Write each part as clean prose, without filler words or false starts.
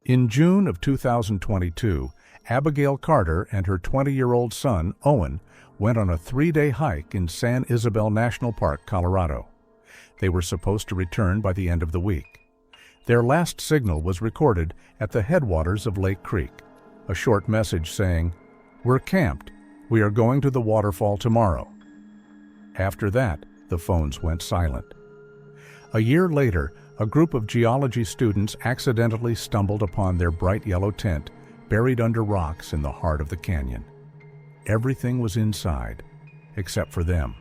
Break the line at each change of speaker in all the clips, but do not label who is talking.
In June of 2022, Abigail Carter and her 20-year-old son, Owen, went on a 3-day hike in San Isabel National Park, Colorado. They were supposed to return by the end of the week. Their last signal was recorded at the headwaters of Lake Creek, a short message saying, "We're camped. We are going to the waterfall tomorrow." After that, the phones went silent. A year later, a group of geology students accidentally stumbled upon their bright yellow tent buried under rocks in the heart of the canyon. Everything was inside, except for them.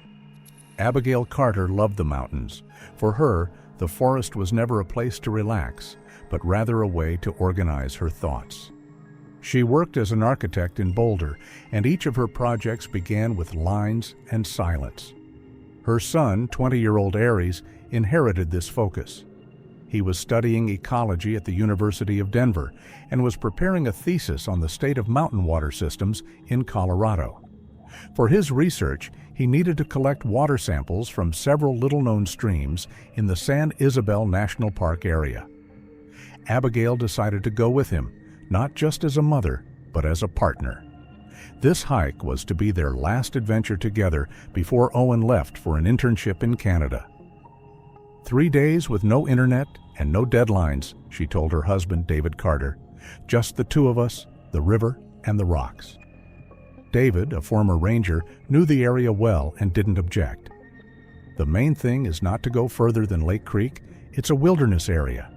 Abigail Carter loved the mountains. For her, the forest was never a place to relax, but rather a way to organize her thoughts. She worked as an architect in Boulder, and each of her projects began with lines and silence. Her son, 20-year-old Aries, inherited this focus. He was studying ecology at the University of Denver and was preparing a thesis on the state of mountain water systems in Colorado. For his research, he needed to collect water samples from several little-known streams in the San Isabel National Park area. Abigail decided to go with him, not just as a mother, but as a partner. This hike was to be their last adventure together before Owen left for an internship in Canada. 3 days with no internet and no deadlines, she told her husband, David Carter. Just the two of us, the river, and the rocks. David, a former ranger, knew the area well and didn't object. The main thing is not to go further than Lake Creek. It's a wilderness area.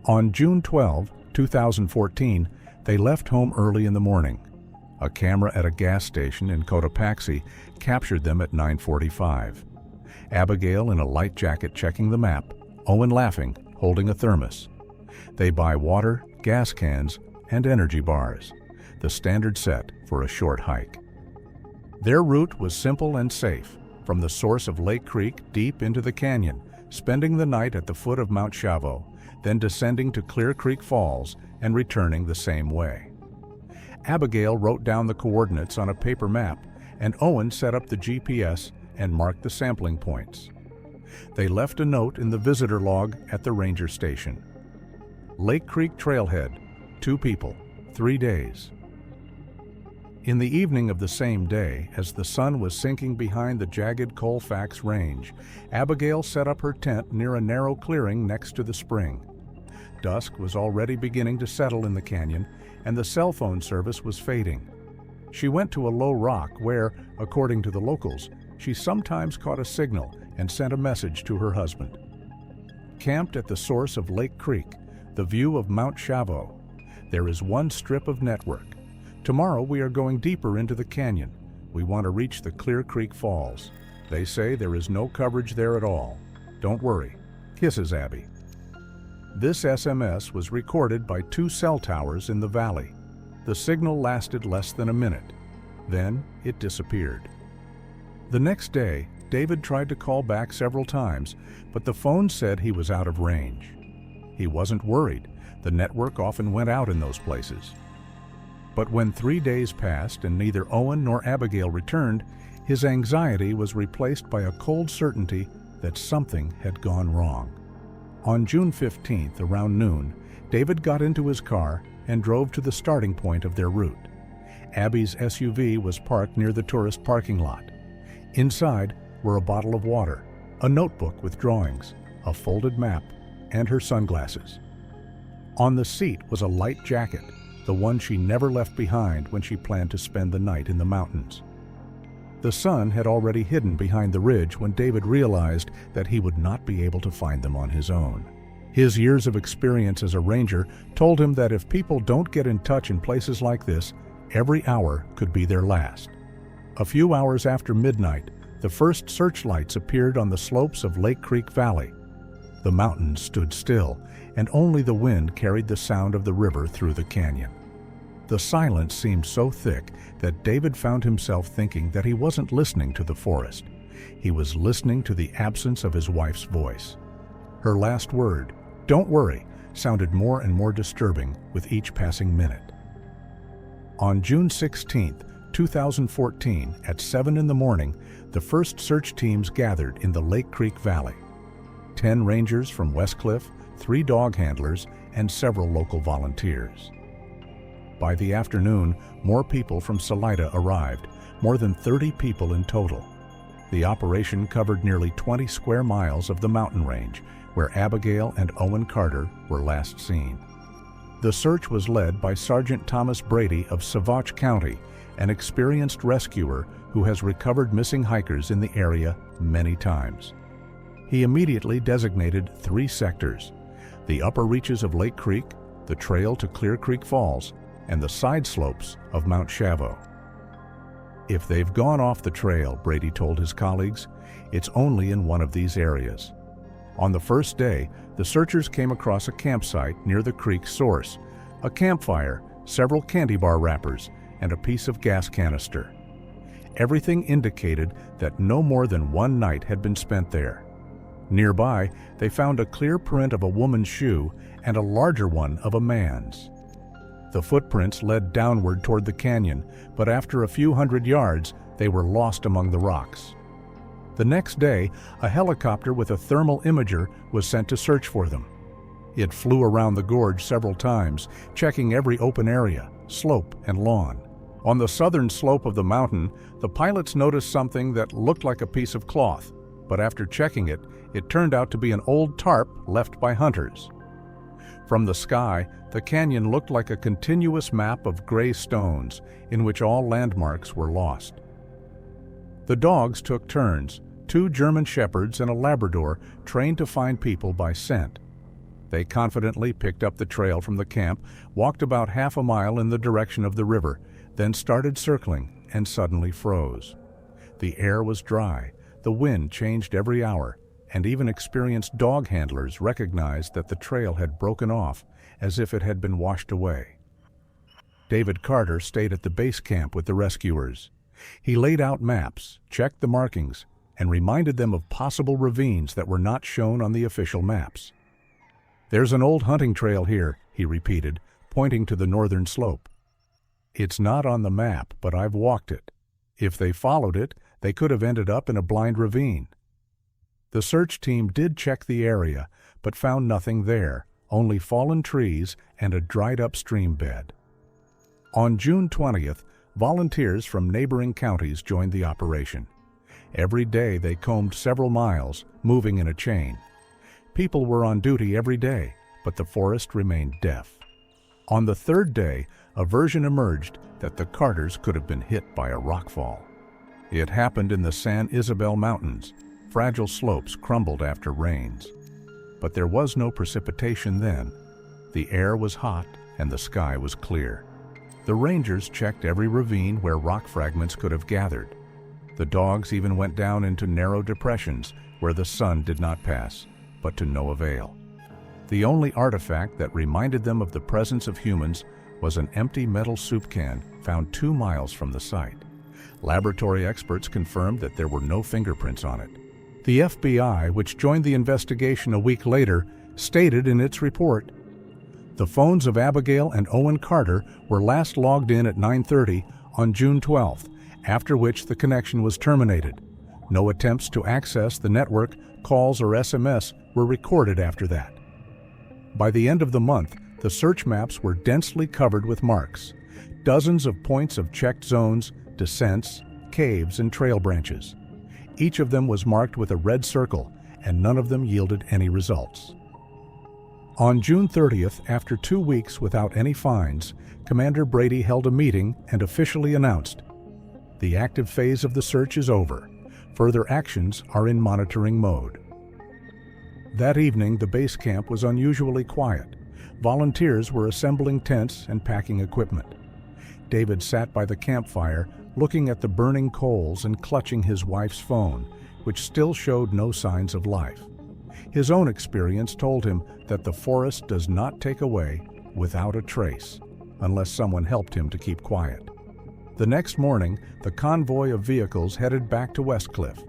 On June 12, 2014, they left home early in the morning. A camera at a gas station in Cotopaxi captured them at 9:45. Abigail in a light jacket checking the map, Owen laughing, holding a thermos. They buy water, gas cans, and energy bars, the standard set for a short hike. Their route was simple and safe, from the source of Lake Creek deep into the canyon, spending the night at the foot of Mount Chavo, then descending to Clear Creek Falls and returning the same way. Abigail wrote down the coordinates on a paper map, and Owen set up the GPS and marked the sampling points. They left a note in the visitor log at the ranger station. Lake Creek Trailhead, 2 people, 3 days. In the evening of the same day, as the sun was sinking behind the jagged Colfax Range, Abigail set up her tent near a narrow clearing next to the spring. Dusk was already beginning to settle in the canyon, and the cell phone service was fading. She went to a low rock where, according to the locals, she sometimes caught a signal and sent a message to her husband. Camped at the source of Lake Creek, the view of Mount Chavo. There is one strip of network. Tomorrow we are going deeper into the canyon. We want to reach the Clear Creek Falls. They say there is no coverage there at all. Don't worry. Kisses, Abby. This SMS was recorded by 2 cell towers in the valley. The signal lasted less than a minute. Then it disappeared. The next day, David tried to call back several times, but the phone said he was out of range. He wasn't worried. The network often went out in those places. But when 3 days passed and neither Owen nor Abigail returned, his anxiety was replaced by a cold certainty that something had gone wrong. On June 15th, around noon, David got into his car and drove to the starting point of their route. Abby's SUV was parked near the tourist parking lot. Inside were a bottle of water, a notebook with drawings, a folded map, and her sunglasses. On the seat was a light jacket, the one she never left behind when she planned to spend the night in the mountains. The sun had already hidden behind the ridge when David realized that he would not be able to find them on his own. His years of experience as a ranger told him that if people don't get in touch in places like this, every hour could be their last. A few hours after midnight, the first searchlights appeared on the slopes of Lake Creek Valley. The mountains stood still, and only the wind carried the sound of the river through the canyon. The silence seemed so thick that David found himself thinking that he wasn't listening to the forest. He was listening to the absence of his wife's voice. Her last word, "Don't worry," sounded more and more disturbing with each passing minute. On June 16th, 2014, at 7 in the morning, the first search teams gathered in the Lake Creek Valley. 10 rangers from Westcliff, 3 dog handlers, and several local volunteers. By the afternoon, more people from Salida arrived, more than 30 people in total. The operation covered nearly 20 square miles of the mountain range, where Abigail and Owen Carter were last seen. The search was led by Sergeant Thomas Brady of Sauvage County, an experienced rescuer who has recovered missing hikers in the area many times. He immediately designated 3 sectors: the upper reaches of Lake Creek, the trail to Clear Creek Falls, and the side slopes of Mount Shavo. If they've gone off the trail, Brady told his colleagues, it's only in one of these areas. On the first day, the searchers came across a campsite near the creek's source, a campfire, several candy bar wrappers, and a piece of gas canister. Everything indicated that no more than one night had been spent there. Nearby, they found a clear print of a woman's shoe and a larger one of a man's. The footprints led downward toward the canyon, but after a few hundred yards, they were lost among the rocks. The next day, a helicopter with a thermal imager was sent to search for them. It flew around the gorge several times, checking every open area, slope, and lawn. On the southern slope of the mountain, the pilots noticed something that looked like a piece of cloth, but after checking it, it turned out to be an old tarp left by hunters. From the sky, the canyon looked like a continuous map of gray stones in which all landmarks were lost. The dogs took turns, 2 German shepherds and a Labrador trained to find people by scent. They confidently picked up the trail from the camp, walked about half a mile in the direction of the river, then started circling and suddenly froze. The air was dry, the wind changed every hour, and even experienced dog handlers recognized that the trail had broken off as if it had been washed away. David Carter stayed at the base camp with the rescuers. He laid out maps, checked the markings, and reminded them of possible ravines that were not shown on the official maps. "There's an old hunting trail here," he repeated, pointing to the northern slope. "It's not on the map, but I've walked it. If they followed it, they could have ended up in a blind ravine." The search team did check the area, but found nothing there, only fallen trees and a dried-up stream bed. On June 20th, volunteers from neighboring counties joined the operation. Every day they combed several miles, moving in a chain. People were on duty every day, but the forest remained deaf. On the 3rd day, a version emerged that the Carters could have been hit by a rockfall. It happened in the San Isabel Mountains. Fragile slopes crumbled after rains. But there was no precipitation then. The air was hot and the sky was clear. The rangers checked every ravine where rock fragments could have gathered. The dogs even went down into narrow depressions where the sun did not pass, but to no avail. The only artifact that reminded them of the presence of humans was an empty metal soup can found 2 miles from the site. Laboratory experts confirmed that there were no fingerprints on it. The FBI, which joined the investigation a week later, stated in its report, "The phones of Abigail and Owen Carter were last logged in at 9:30 on June 12th, after which the connection was terminated. No attempts to access the network, calls, or SMS were recorded after that." By the end of the month, the search maps were densely covered with marks. Dozens of points of checked zones, descents, caves, and trail branches. Each of them was marked with a red circle, and none of them yielded any results. On June 30th, after 2 weeks without any finds, Commander Brady held a meeting and officially announced, "The active phase of the search is over. Further actions are in monitoring mode." That evening, the base camp was unusually quiet. Volunteers were assembling tents and packing equipment. David sat by the campfire, looking at the burning coals and clutching his wife's phone, which still showed no signs of life. His own experience told him that the forest does not take away without a trace, unless someone helped him to keep quiet. The next morning, the convoy of vehicles headed back to Westcliff.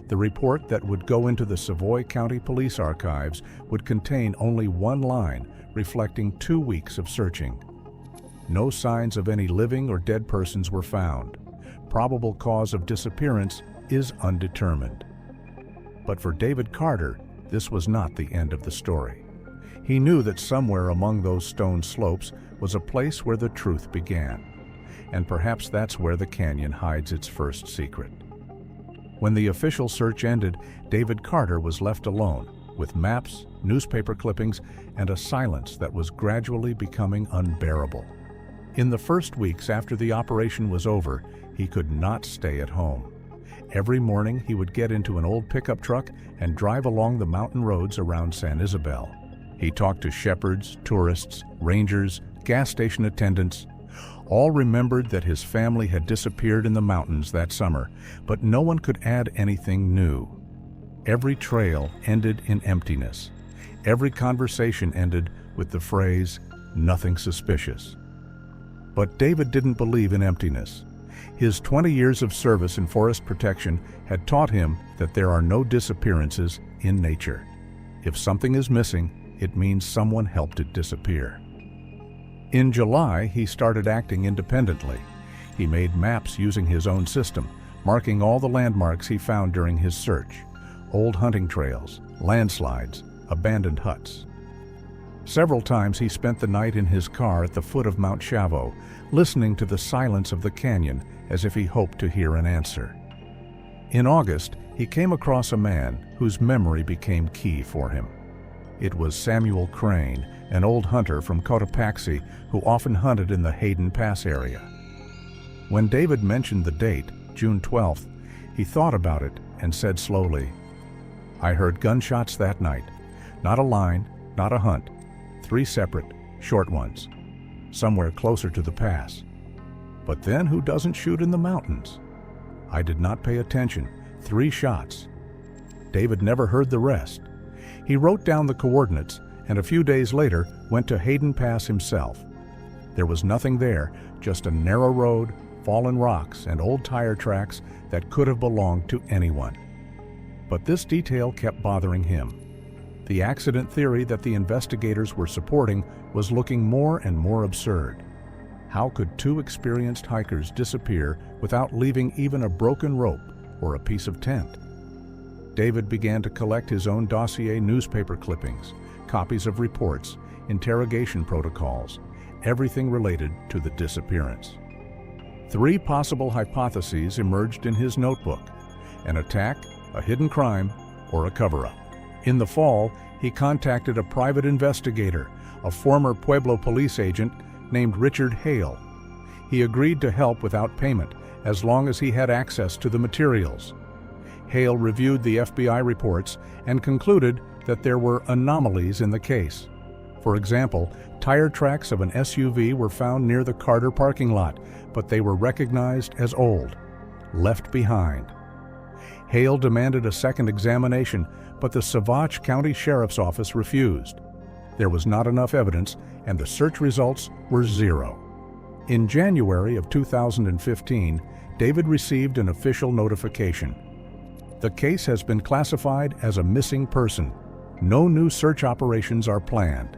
The report that would go into the Savoy County Police Archives would contain only one line, reflecting 2 weeks of searching. No signs of any living or dead persons were found. Probable cause of disappearance is undetermined. But for David Carter, this was not the end of the story. He knew that somewhere among those stone slopes was a place where the truth began, and perhaps that's where the canyon hides its first secret. When the official search ended, David Carter was left alone, with maps, newspaper clippings, and a silence that was gradually becoming unbearable. In the first weeks after the operation was over, he could not stay at home. Every morning he would get into an old pickup truck and drive along the mountain roads around San Isabel. He talked to shepherds, tourists, rangers, gas station attendants. All remembered that his family had disappeared in the mountains that summer, but no one could add anything new. Every trail ended in emptiness. Every conversation ended with the phrase, "Nothing suspicious." But David didn't believe in emptiness. His 20 years of service in forest protection had taught him that there are no disappearances in nature. If something is missing, it means someone helped it disappear. In July, he started acting independently. He made maps using his own system, marking all the landmarks he found during his search: old hunting trails, landslides, abandoned huts. Several times he spent the night in his car at the foot of Mount Chavo, listening to the silence of the canyon as if he hoped to hear an answer. In August, he came across a man whose memory became key for him. It was Samuel Crane, an old hunter from Cotopaxi who often hunted in the Hayden Pass area. When David mentioned the date, June 12th, he thought about it and said slowly, "I heard gunshots that night. Not a line, not a hunt. 3 separate, short ones, somewhere closer to the pass. But then who doesn't shoot in the mountains? I did not pay attention. 3 shots. David never heard the rest. He wrote down the coordinates and a few days later went to Hayden Pass himself. There was nothing there, just a narrow road, fallen rocks, and old tire tracks that could have belonged to anyone. But this detail kept bothering him. The accident theory that the investigators were supporting was looking more and more absurd. How could 2 experienced hikers disappear without leaving even a broken rope or a piece of tent? David began to collect his own dossier newspaper clippings, copies of reports, interrogation protocols, everything related to the disappearance. 3 possible hypotheses emerged in his notebook: an attack, a hidden crime, or a cover-up. In the fall, he contacted a private investigator, a former Pueblo police agent named Richard Hale. He agreed to help without payment as long as he had access to the materials. Hale reviewed the FBI reports and concluded that there were anomalies in the case. For example, tire tracks of an SUV were found near the Carter parking lot, but they were recognized as old, left behind. Hale demanded a second examination, but the Sauvage County Sheriff's Office refused. There was not enough evidence, and the search results were 0. In January of 2015, David received an official notification. The case has been classified as a missing person. No new search operations are planned.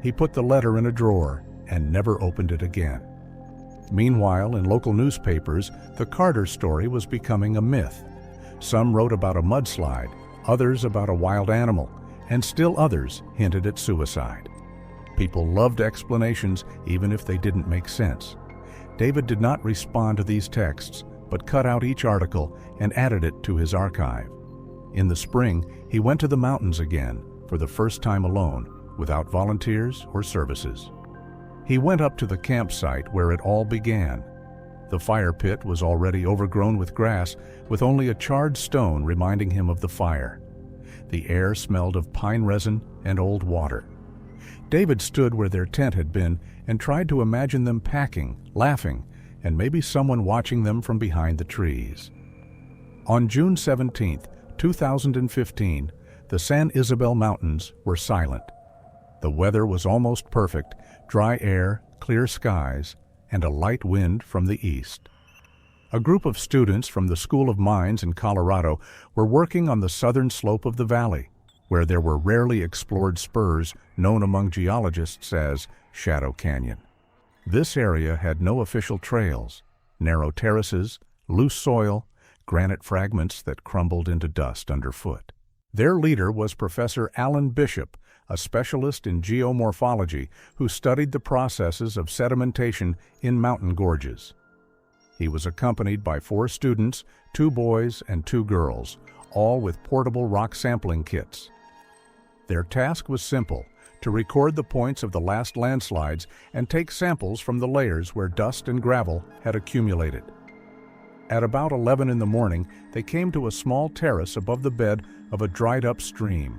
He put the letter in a drawer and never opened it again. Meanwhile, in local newspapers, the Carter story was becoming a myth. Some wrote about a mudslide, others about a wild animal, and still others hinted at suicide. People loved explanations even if they didn't make sense. David did not respond to these texts, but cut out each article and added it to his archive. In the spring, he went to the mountains again, for the first time alone, without volunteers or services. He went up to the campsite where it all began. The fire pit was already overgrown with grass, with only a charred stone reminding him of the fire. The air smelled of pine resin and old water. David stood where their tent had been and tried to imagine them packing, laughing, and maybe someone watching them from behind the trees. On June 17, 2015, the San Isabel Mountains were silent. The weather was almost perfect: dry air, clear skies, and a light wind from the east. A group of students from the School of Mines in Colorado were working on the southern slope of the valley, where there were rarely explored spurs known among geologists as Shadow Canyon. This area had no official trails: narrow terraces, loose soil, granite fragments that crumbled into dust underfoot. Their leader was Professor Alan Bishop, a specialist in geomorphology who studied the processes of sedimentation in mountain gorges. He was accompanied by 4 students, 2 boys and 2 girls, all with portable rock sampling kits. Their task was simple: to record the points of the last landslides and take samples from the layers where dust and gravel had accumulated. At about 11 in the morning, they came to a small terrace above the bed of a dried-up stream.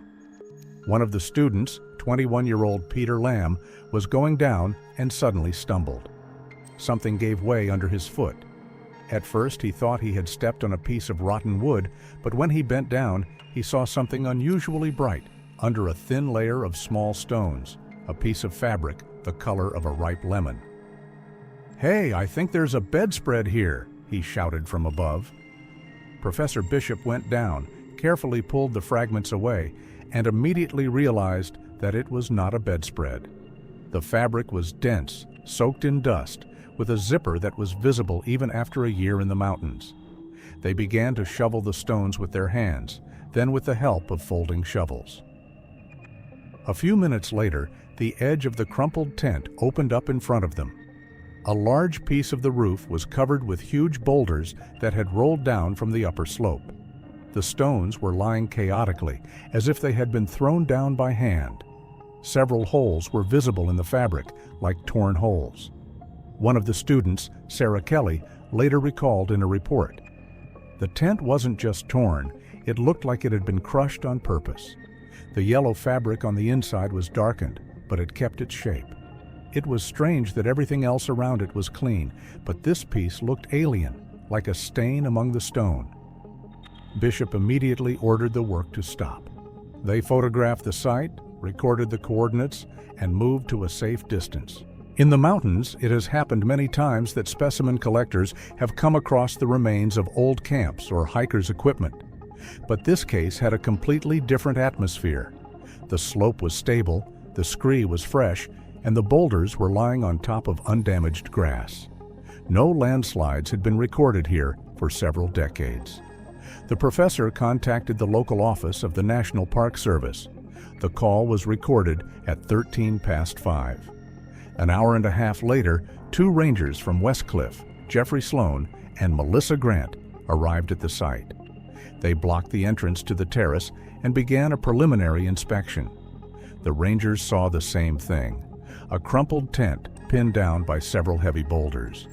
One of the students, 21-year-old Peter Lamb, was going down and suddenly stumbled. Something gave way under his foot. At first, he thought he had stepped on a piece of rotten wood, but when he bent down, he saw something unusually bright under a thin layer of small stones, a piece of fabric the color of a ripe lemon. "Hey, I think there's a bedspread here," he shouted from above. Professor Bishop went down, carefully pulled the fragments away, and immediately realized that it was not a bedspread. The fabric was dense, soaked in dust, with a zipper that was visible even after a year in the mountains. They began to shovel the stones with their hands, then with the help of folding shovels. A few minutes later, the edge of the crumpled tent opened up in front of them. A large piece of the roof was covered with huge boulders that had rolled down from the upper slope. The stones were lying chaotically, as if they had been thrown down by hand. Several holes were visible in the fabric, like torn holes. One of the students, Sarah Kelly, later recalled in a report, "The tent wasn't just torn, it looked like it had been crushed on purpose. The yellow fabric on the inside was darkened, but it kept its shape. It was strange that everything else around it was clean, but this piece looked alien, like a stain among the stone." Bishop immediately ordered the work to stop. They photographed the site, recorded the coordinates, and moved to a safe distance. In the mountains, it has happened many times that specimen collectors have come across the remains of old camps or hikers' equipment. But this case had a completely different atmosphere. The slope was stable, the scree was fresh, and the boulders were lying on top of undamaged grass. No landslides had been recorded here for several decades. The professor contacted the local office of the National Park Service. The call was recorded at 13 past 5. An hour and a half later, 2 rangers from Westcliff, Jeffrey Sloan and Melissa Grant, arrived at the site. They blocked the entrance to the terrace and began a preliminary inspection. The rangers saw the same thing: a crumpled tent pinned down by several heavy boulders.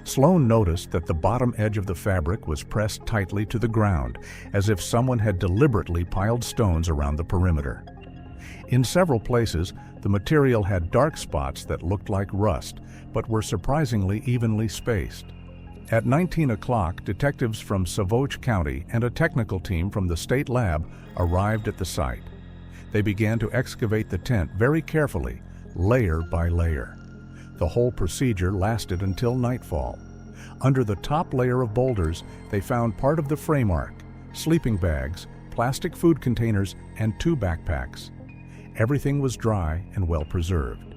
Sloan noticed that the bottom edge of the fabric was pressed tightly to the ground, as if someone had deliberately piled stones around the perimeter. In several places, the material had dark spots that looked like rust, but were surprisingly evenly spaced. At 19 o'clock, detectives from Savoge County and a technical team from the state lab arrived at the site. They began to excavate the tent very carefully, layer by layer. The whole procedure lasted until nightfall. Under the top layer of boulders, they found part of the frame ark, sleeping bags, plastic food containers, and 2 backpacks. Everything was dry and well preserved.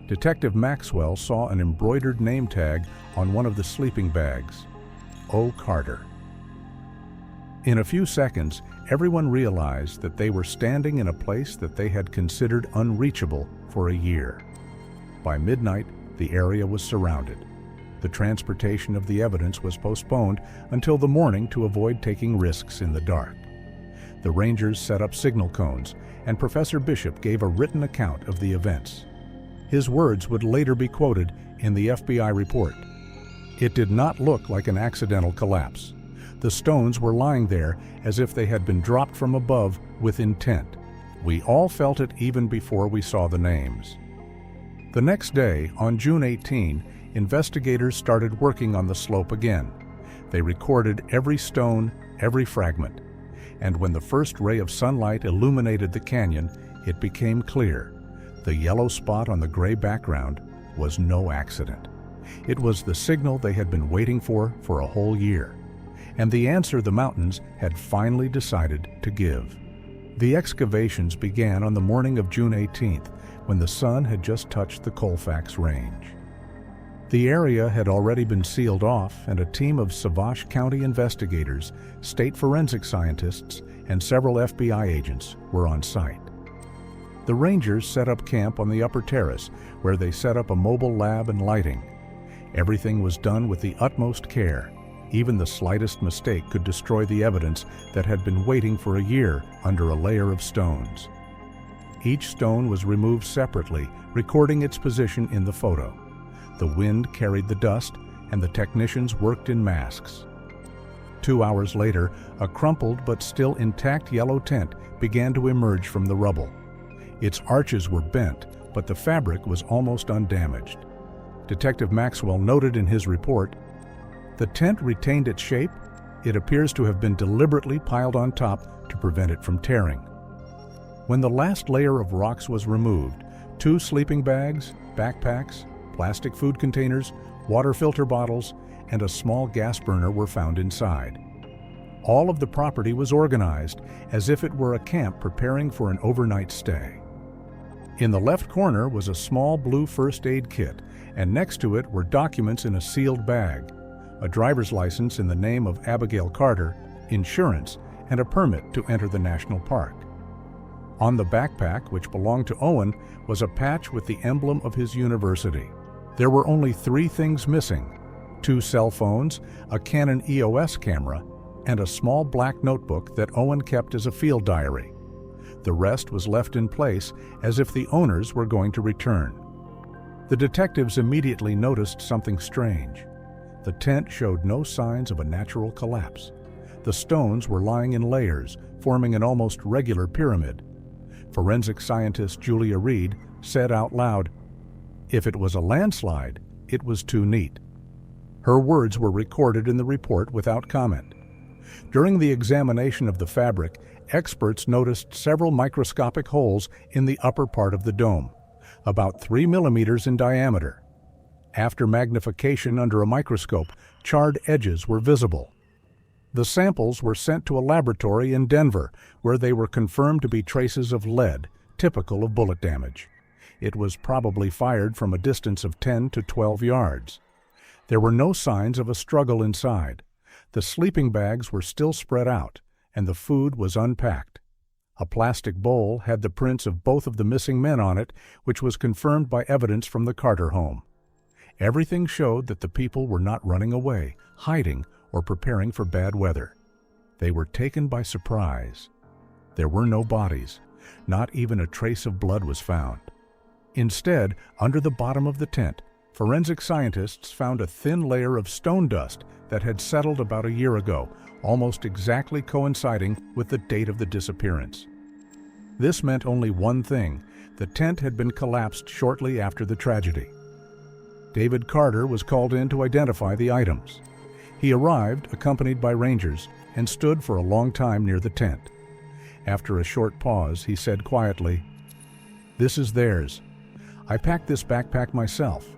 Detective Maxwell saw an embroidered name tag on one of the sleeping bags: O. Carter. In a few seconds, everyone realized that they were standing in a place that they had considered unreachable for a year. By midnight, the area was surrounded. The transportation of the evidence was postponed until the morning to avoid taking risks in the dark. The rangers set up signal cones, and Professor Bishop gave a written account of the events. His words would later be quoted in the FBI report. "It did not look like an accidental collapse. The stones were lying there as if they had been dropped from above with intent. We all felt it even before we saw the names." The next day, on June 18, investigators started working on the slope again. They recorded every stone, every fragment. And when the first ray of sunlight illuminated the canyon, it became clear. The yellow spot on the gray background was no accident. It was the signal they had been waiting for a whole year, and the answer the mountains had finally decided to give. The excavations began on the morning of June 18th, when the sun had just touched the Colfax Range. The area had already been sealed off, and a team of Savoge County investigators, state forensic scientists, and several FBI agents were on site. The Rangers set up camp on the upper terrace, where they set up a mobile lab and lighting. Everything was done with the utmost care. Even the slightest mistake could destroy the evidence that had been waiting for a year under a layer of stones. Each stone was removed separately, recording its position in the photo. The wind carried the dust, and the technicians worked in masks. 2 hours later, a crumpled but still intact yellow tent began to emerge from the rubble. Its arches were bent, but the fabric was almost undamaged. Detective Maxwell noted in his report, "The tent retained its shape. It appears to have been deliberately piled on top to prevent it from tearing." When the last layer of rocks was removed, 2 sleeping bags, backpacks, plastic food containers, water filter bottles, and a small gas burner were found inside. All of the property was organized as if it were a camp preparing for an overnight stay. In the left corner was a small blue first aid kit, and next to it were documents in a sealed bag, a driver's license in the name of Abigail Carter, insurance, and a permit to enter the national park. On the backpack, which belonged to Owen, was a patch with the emblem of his university. There were only 3 things missing: 2 cell phones, a Canon EOS camera, and a small black notebook that Owen kept as a field diary. The rest was left in place as if the owners were going to return. The detectives immediately noticed something strange. The tent showed no signs of a natural collapse. The stones were lying in layers, forming an almost regular pyramid. Forensic scientist Julia Reed said out loud, "If it was a landslide, it was too neat." Her words were recorded in the report without comment. During the examination of the fabric, experts noticed several microscopic holes in the upper part of the dome, about 3 millimeters in diameter. After magnification under a microscope, charred edges were visible. The samples were sent to a laboratory in Denver, where they were confirmed to be traces of lead, typical of bullet damage. It was probably fired from a distance of 10 to 12 yards. There were no signs of a struggle inside. The sleeping bags were still spread out, and the food was unpacked. A plastic bowl had the prints of both of the missing men on it, which was confirmed by evidence from the Carter home. Everything showed that the people were not running away, hiding, or preparing for bad weather. They were taken by surprise. There were no bodies. Not even a trace of blood was found. Instead, under the bottom of the tent, forensic scientists found a thin layer of stone dust that had settled about a year ago, almost exactly coinciding with the date of the disappearance. This meant only one thing: the tent had been collapsed shortly after the tragedy. David Carter was called in to identify the items. He arrived, accompanied by rangers, and stood for a long time near the tent. After a short pause, he said quietly, "This is theirs. I packed this backpack myself."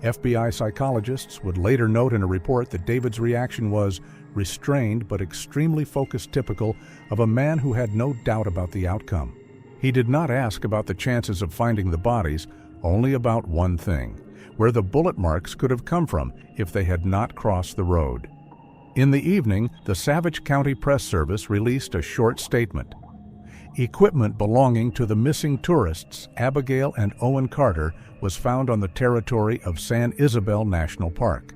FBI psychologists would later note in a report that David's reaction was restrained but extremely focused, typical of a man who had no doubt about the outcome. He did not ask about the chances of finding the bodies, only about one thing: where the bullet marks could have come from if they had not crossed the road. In the evening, the Savage County Press Service released a short statement. Equipment belonging to the missing tourists, Abigail and Owen Carter, was found on the territory of San Isabel National Park.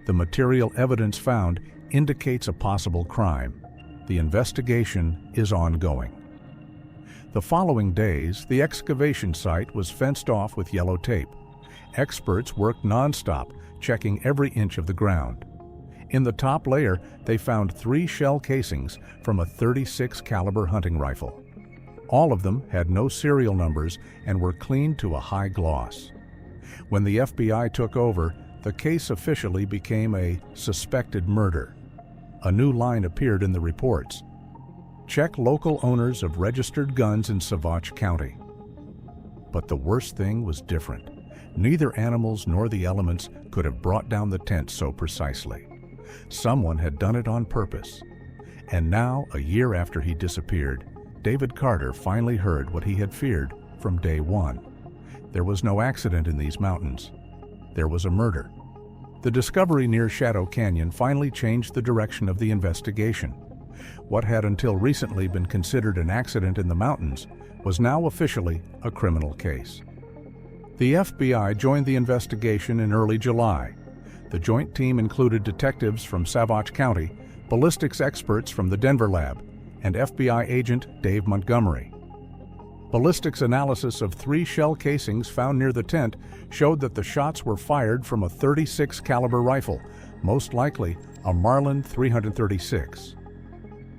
The material evidence found indicates a possible crime. The investigation is ongoing. The following days, the excavation site was fenced off with yellow tape. Experts worked nonstop, checking every inch of the ground. In the top layer, they found 3 shell casings from a .36 caliber hunting rifle. All of them had no serial numbers and were cleaned to a high gloss. When the FBI took over, the case officially became a suspected murder. A new line appeared in the reports: check local owners of registered guns in Sauvage County. But the worst thing was different. Neither animals nor the elements could have brought down the tent so precisely. Someone had done it on purpose. And now, a year after he disappeared, David Carter finally heard what he had feared from day one. There was no accident in these mountains. There was a murder. The discovery near Shadow Canyon finally changed the direction of the investigation. What had until recently been considered an accident in the mountains was now officially a criminal case. The FBI joined the investigation in early July. The joint team included detectives from Sauvage County, ballistics experts from the Denver lab, and FBI agent Dave Montgomery. Ballistics analysis of 3 shell casings found near the tent showed that the shots were fired from a .36 caliber rifle, most likely a Marlin 336.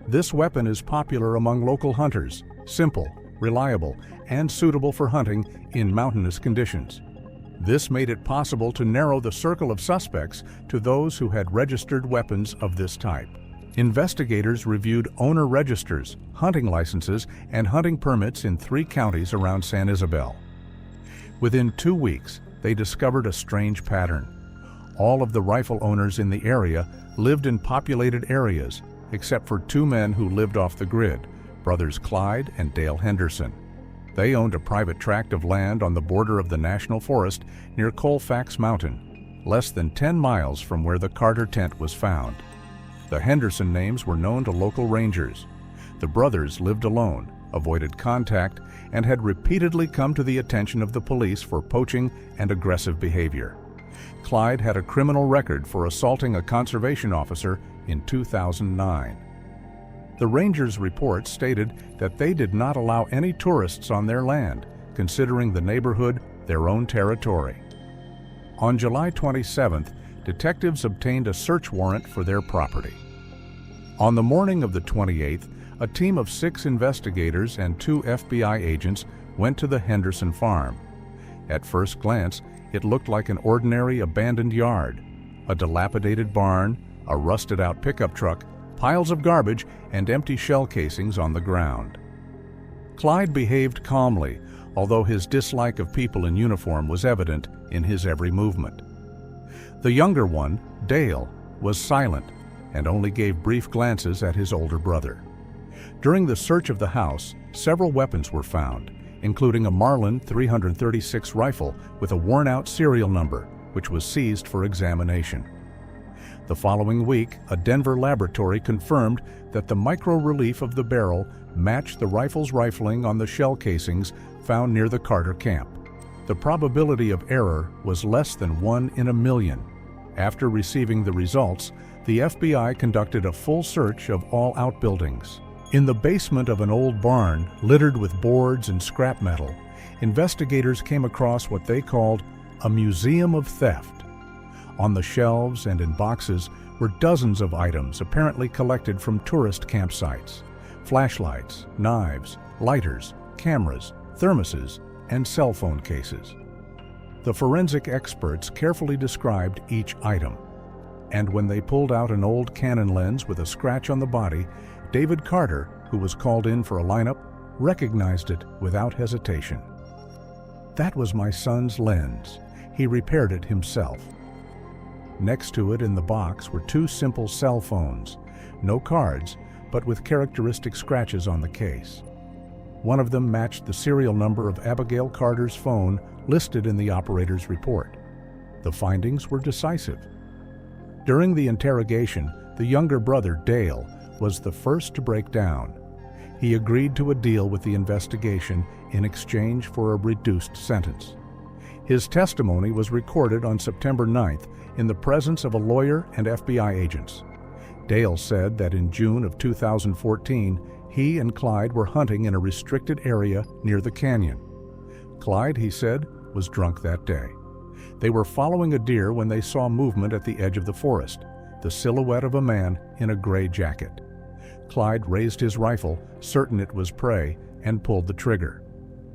This weapon is popular among local hunters, simple, reliable, and suitable for hunting in mountainous conditions. This made it possible to narrow the circle of suspects to those who had registered weapons of this type. Investigators reviewed owner registers, hunting licenses, and hunting permits in 3 counties around San Isabel. Within 2 weeks, they discovered a strange pattern. All of the rifle owners in the area lived in populated areas, except for 2 men who lived off the grid, brothers Clyde and Dale Henderson. They owned a private tract of land on the border of the National Forest near Colfax Mountain, less than 10 miles from where the Carter tent was found. The Henderson names were known to local rangers. The brothers lived alone, avoided contact, and had repeatedly come to the attention of the police for poaching and aggressive behavior. Clyde had a criminal record for assaulting a conservation officer in 2009. The Rangers' report stated that they did not allow any tourists on their land, considering the neighborhood their own territory. On July 27th, detectives obtained a search warrant for their property. On the morning of the 28th, a team of 6 investigators and 2 FBI agents went to the Henderson farm. At first glance, it looked like an ordinary abandoned yard. A dilapidated barn, a rusted-out pickup truck, piles of garbage, and empty shell casings on the ground. Clyde behaved calmly, although his dislike of people in uniform was evident in his every movement. The younger one, Dale, was silent and only gave brief glances at his older brother. During the search of the house, several weapons were found, including a Marlin 336 rifle with a worn-out serial number, which was seized for examination. The following week, a Denver laboratory confirmed that the micro-relief of the barrel matched the rifle's rifling on the shell casings found near the Carter camp. The probability of error was less than 1 in a million. After receiving the results, the FBI conducted a full search of all outbuildings. In the basement of an old barn littered with boards and scrap metal, investigators came across what they called a museum of theft. On the shelves and in boxes were dozens of items apparently collected from tourist campsites: flashlights, knives, lighters, cameras, thermoses, and cell phone cases. The forensic experts carefully described each item, and when they pulled out an old Canon lens with a scratch on the body, David Carter, who was called in for a lineup, recognized it without hesitation. "That was my son's lens. He repaired it himself." Next to it in the box were 2 simple cell phones, no cards, but with characteristic scratches on the case. One of them matched the serial number of Abigail Carter's phone listed in the operator's report. The findings were decisive. During the interrogation, the younger brother, Dale, was the first to break down. He agreed to a deal with the investigation in exchange for a reduced sentence. His testimony was recorded on September 9th in the presence of a lawyer and FBI agents. Dale said that in June of 2014, he and Clyde were hunting in a restricted area near the canyon. Clyde, he said, was drunk that day. They were following a deer when they saw movement at the edge of the forest, the silhouette of a man in a gray jacket. Clyde raised his rifle, certain it was prey, and pulled the trigger.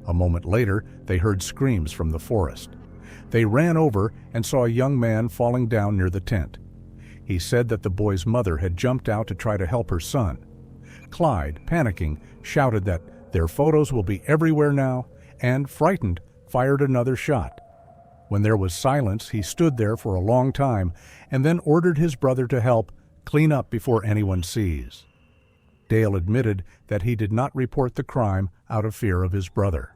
A moment later, they heard screams from the forest. They ran over and saw a young man falling down near the tent. He said that the boy's mother had jumped out to try to help her son. Clyde, panicking, shouted that their photos will be everywhere now, and, frightened, fired another shot. When there was silence, he stood there for a long time and then ordered his brother to help clean up before anyone sees. Dale admitted that he did not report the crime out of fear of his brother.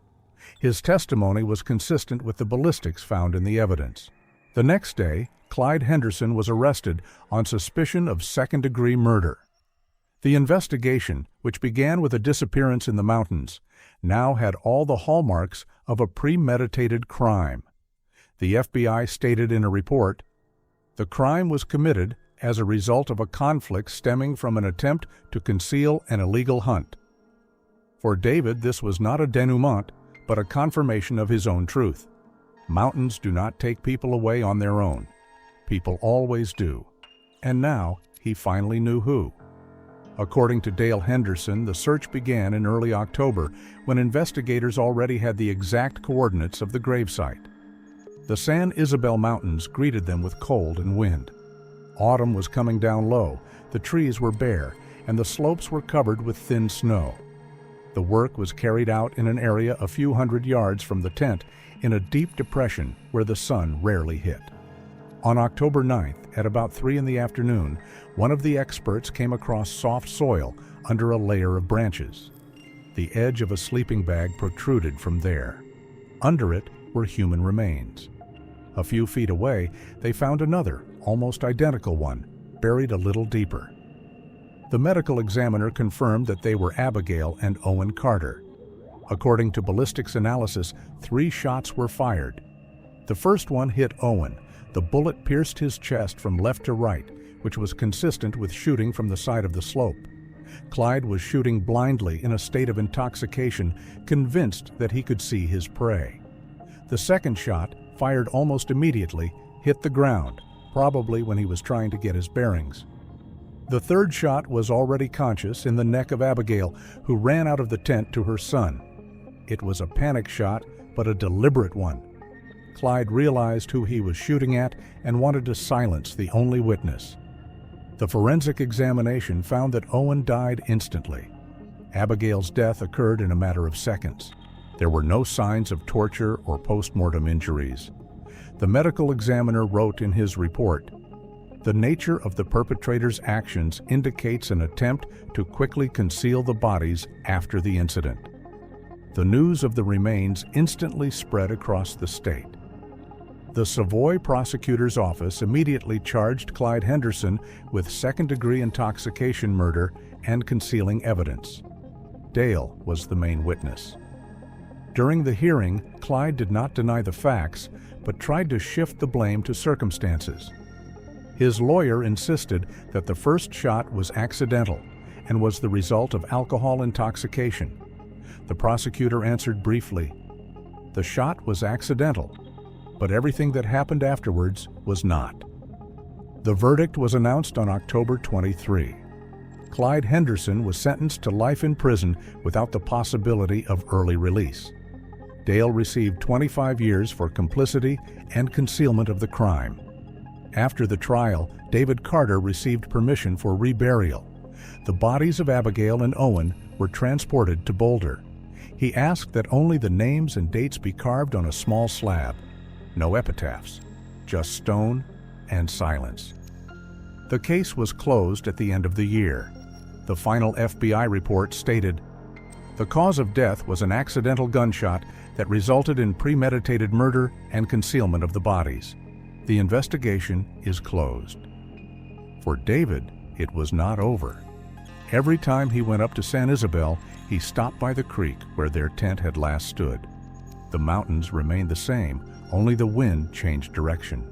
His testimony was consistent with the ballistics found in the evidence. The next day, Clyde Henderson was arrested on suspicion of second-degree murder. The investigation, which began with a disappearance in the mountains, now had all the hallmarks of a premeditated crime. The FBI stated in a report, "The crime was committed as a result of a conflict stemming from an attempt to conceal an illegal hunt." For David, this was not a denouement, but a confirmation of his own truth. Mountains do not take people away on their own. People always do. And now he finally knew who. According to Dale Henderson, the search began in early October when investigators already had the exact coordinates of the gravesite. The San Isabel Mountains greeted them with cold and wind. Autumn was coming down low, the trees were bare, and the slopes were covered with thin snow. The work was carried out in an area a few hundred yards from the tent in a deep depression where the sun rarely hit. On October 9th, at about 3 in the afternoon, one of the experts came across soft soil under a layer of branches. The edge of a sleeping bag protruded from there. Under it were human remains. A few feet away, they found another, almost identical one, buried a little deeper. The medical examiner confirmed that they were Abigail and Owen Carter. According to ballistics analysis, 3 shots were fired. The first one hit Owen. The bullet pierced his chest from left to right, which was consistent with shooting from the side of the slope. Clyde was shooting blindly in a state of intoxication, convinced that he could see his prey. The second shot, fired almost immediately, hit the ground, probably when he was trying to get his bearings. The third shot was already conscious in the neck of Abigail, who ran out of the tent to her son. It was a panic shot, but a deliberate one. Clyde realized who he was shooting at and wanted to silence the only witness. The forensic examination found that Owen died instantly. Abigail's death occurred in a matter of seconds. There were no signs of torture or post-mortem injuries. The medical examiner wrote in his report, "The nature of the perpetrator's actions indicates an attempt to quickly conceal the bodies after the incident." The news of the remains instantly spread across the state. The Savoy prosecutor's office immediately charged Clyde Henderson with second-degree intoxication murder and concealing evidence. Dale was the main witness. During the hearing, Clyde did not deny the facts, but tried to shift the blame to circumstances. His lawyer insisted that the first shot was accidental and was the result of alcohol intoxication. The prosecutor answered briefly, "The shot was accidental, but everything that happened afterwards was not." The verdict was announced on October 23. Clyde Henderson was sentenced to life in prison without the possibility of early release. Dale received 25 years for complicity and concealment of the crime. After the trial, David Carter received permission for reburial. The bodies of Abigail and Owen were transported to Boulder. He asked that only the names and dates be carved on a small slab. No epitaphs, just stone and silence. The case was closed at the end of the year. The final FBI report stated, "The cause of death was an accidental gunshot that resulted in premeditated murder and concealment of the bodies. The investigation is closed." For David, it was not over. Every time he went up to San Isabel, he stopped by the creek where their tent had last stood. The mountains remained the same, only the wind changed direction.